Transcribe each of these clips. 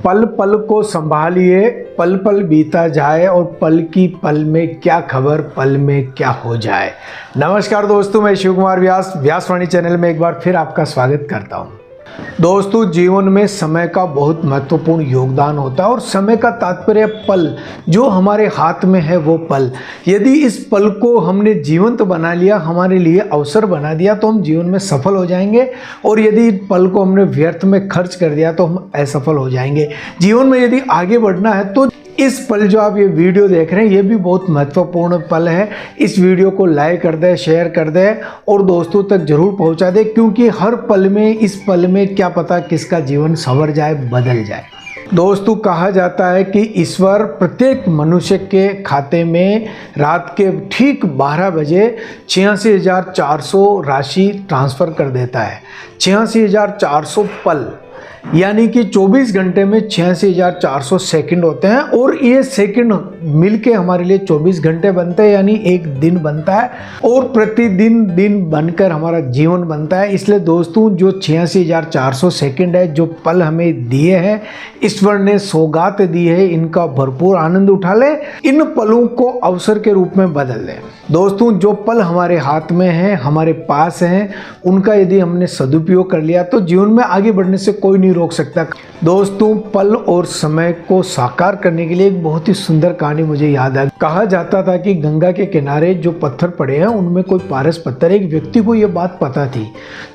पल पल को संभालिए, पल पल बीता जाए और पल की पल में क्या खबर, पल में क्या हो जाए। नमस्कार दोस्तों, मैं शिव कुमार व्यास व्यासवाणी चैनल में एक बार फिर आपका स्वागत करता हूं। दोस्तों, जीवन में समय का बहुत महत्वपूर्ण योगदान होता है और समय का तात्पर्य पल, जो हमारे हाथ में है वो पल। यदि इस पल को हमने जीवंत बना लिया, हमारे लिए अवसर बना दिया, तो हम जीवन में सफल हो जाएंगे। और यदि पल को हमने व्यर्थ में खर्च कर दिया तो हम असफल हो जाएंगे। जीवन में यदि आगे बढ़ना है तो इस पल जो आप ये वीडियो देख रहे हैं, ये भी बहुत महत्वपूर्ण पल है। इस वीडियो को लाइक कर दें, शेयर कर दें और दोस्तों तक जरूर पहुंचा दें, क्योंकि हर पल में, इस पल में क्या पता किसका जीवन संवर जाए, बदल जाए। दोस्तों, कहा जाता है कि ईश्वर प्रत्येक मनुष्य के खाते में रात के ठीक 12 बजे 86,400 राशि ट्रांसफ़र कर देता है। 86,400 पल, यानी कि 24 घंटे में 86,400 सेकंड होते हैं और ये सेकंड मिलके हमारे लिए 24 घंटे बनते हैं, यानी एक दिन बनता है। और प्रतिदिन दिन बनकर हमारा जीवन बनता है। इसलिए दोस्तों, जो 86,400 सेकंड है, जो पल हमें दिए हैं, ईश्वर ने सौगात दी है, इनका भरपूर आनंद उठा ले, इन पलों को अवसर के रूप में बदल लें। दोस्तों, जो पल हमारे हाथ में है, हमारे पास हैं, उनका यदि हमने सदुपयोग कर लिया तो जीवन में आगे बढ़ने से कोई नहीं रोक सकता। दोस्तों, पल और समय को साकार करने के लिए एक बहुत ही सुंदर कहानी मुझे याद है। कहा जाता था कि गंगा के किनारे जो पत्थर पड़े हैं उनमें कोई पारस पत्थर, एक व्यक्ति को ये बात पता थी,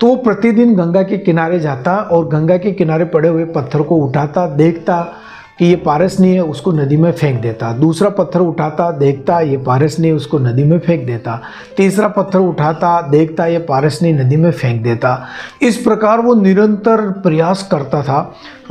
तो वो प्रतिदिन गंगा के किनारे जाता और गंगा के किनारे पड़े हुए पत्थर को उठाता, देखता कि ये पारस नहीं है, उसको नदी में फेंक देता। दूसरा पत्थर उठाता, देखता ये पारस नहीं, उसको नदी में फेंक देता। तीसरा पत्थर उठाता, देखता ये पारस नहीं, नदी में फेंक देता। इस प्रकार वो निरंतर प्रयास करता था।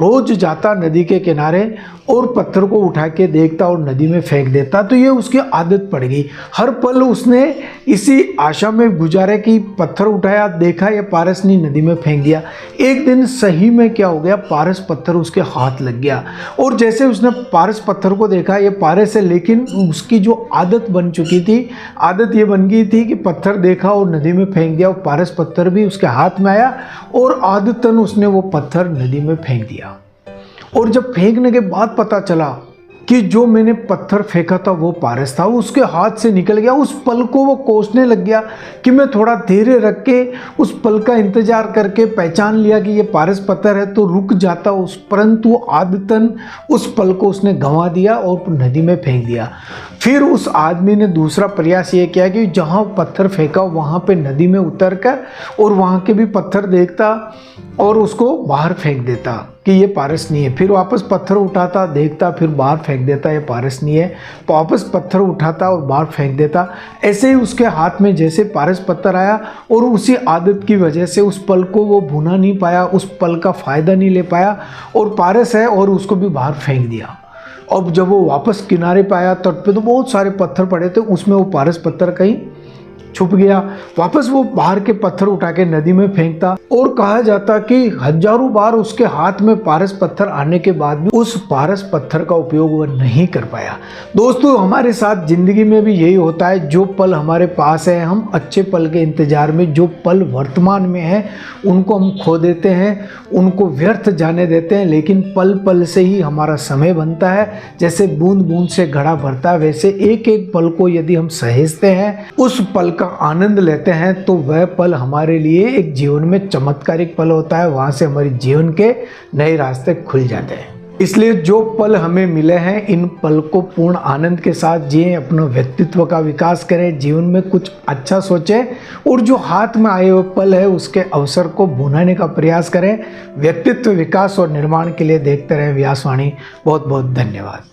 रोज जाता नदी के किनारे और पत्थर को उठा के देखता और नदी में फेंक देता। तो ये उसकी आदत पड़ गई। हर पल उसने इसी आशा में गुजारे कि पत्थर उठाया, देखा ये पारस नहीं, नदी में फेंक दिया। एक दिन सही में क्या हो गया, पारस पत्थर उसके हाथ लग गया और जैसे उसने पारस पत्थर को देखा, ये पारस है, लेकिन उसकी जो आदत बन चुकी थी, आदत ये बन गई थी कि पत्थर देखा और नदी में फेंक दिया और पारस पत्थर भी उसके हाथ में आया और आदतन उसने वो पत्थर नदी में फेंक दिया। और जब फेंकने के बाद पता चला कि जो मैंने पत्थर फेंका था वो पारस था, उसके हाथ से निकल गया। उस पल को वो कोसने लग गया कि मैं थोड़ा धैर्य रख के उस पल का इंतजार करके पहचान लिया कि ये पारस पत्थर है तो रुक जाता उस, परंतु आदतन उस पल को उसने गंवा दिया और नदी में फेंक दिया। फिर उस आदमी ने दूसरा प्रयास ये किया कि जहाँ पत्थर फेंका वहाँ पे नदी में उतर कर और वहाँ के भी पत्थर देखता और उसको बाहर फेंक देता कि ये पारस नहीं है। फिर वापस पत्थर उठाता, देखता, फिर बाहर फेंक देता, ये पारस नहीं है। वापस पत्थर उठाता और बाहर फेंक देता। ऐसे ही उसके हाथ में जैसे पारस पत्थर आया और उसी आदत की वजह से उस पल को वो भुना नहीं पाया, उस पल का फ़ायदा नहीं ले पाया और पारस है और उसको भी बाहर फेंक दिया। अब जब वो वापस किनारे पे आया, तट पे तो बहुत सारे पत्थर पड़े थे, उसमें वो पारस पत्थर कहीं छुप गया। वापस वो बाहर के पत्थर उठा के नदी में फेंकता और कहा जाता कि हजारों बार उसके हाथ में पारस पत्थर आने के बाद भी उस पारस पत्थर का उपयोग वह नहीं कर पाया। दोस्तों, हमारे साथ जिंदगी में भी यही होता है। जो पल हमारे पास है, हम अच्छे पल के इंतजार में, जो पल वर्तमान में है उनको हम खो देते हैं, उनको व्यर्थ जाने देते हैं। लेकिन पल पल से ही हमारा समय बनता है। जैसे बूंद बूंद से घड़ा भरता है, वैसे एक एक पल को यदि हम सहेजते हैं, उस पल का आनंद लेते हैं, तो वह पल हमारे लिए एक जीवन में चमत्कारिक पल होता है। वहां से हमारे जीवन के नए रास्ते खुल जाते हैं। इसलिए जो पल हमें मिले हैं, इन पल को पूर्ण आनंद के साथ जिएं, अपने व्यक्तित्व का विकास करें, जीवन में कुछ अच्छा सोचें और जो हाथ में आए हुए पल है उसके अवसर को भुनाने का प्रयास करें। व्यक्तित्व विकास और निर्माण के लिए देखते रहें व्यासवाणी। बहुत बहुत धन्यवाद।